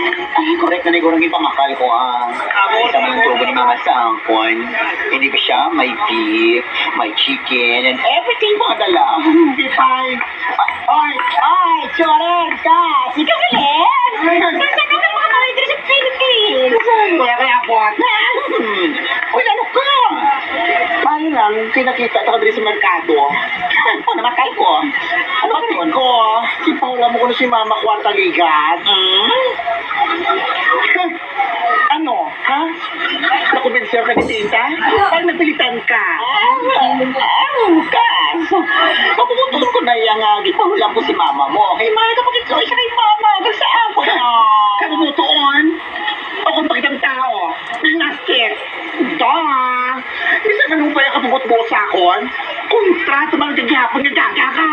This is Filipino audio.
Ay, correct na nigurang ipamakal ko sa mga tubo ni Mama Sangkon. Hindi ba siya? May beef, may chicken, and everything mga dala. Ay, ay, Choren ka! Sige ulit! Basta ka na mga kawin sa Philippines! Kaya abot na! Uy, ano ka? Paano lang, pinakita ito ka dito sa merkado. Ano namakal ko? Ano ba yun ko? Si Paula mo ko na si Mama Kwarta Ligat. Ano? Ha? Nakubensiyo ka ni Tinta? Ay, napilitan ka. Kapuputulong ko na yung gipahulang ko si Mama mo. Kay Mama, kapag ito siya kay Mama. Nagsaan ko na. Kanutuon? Ako pakitang tao. Nasket. Bisa ka nung pala kapugot mo sa akon? Kontra sa mga gagapon nga gaga ka.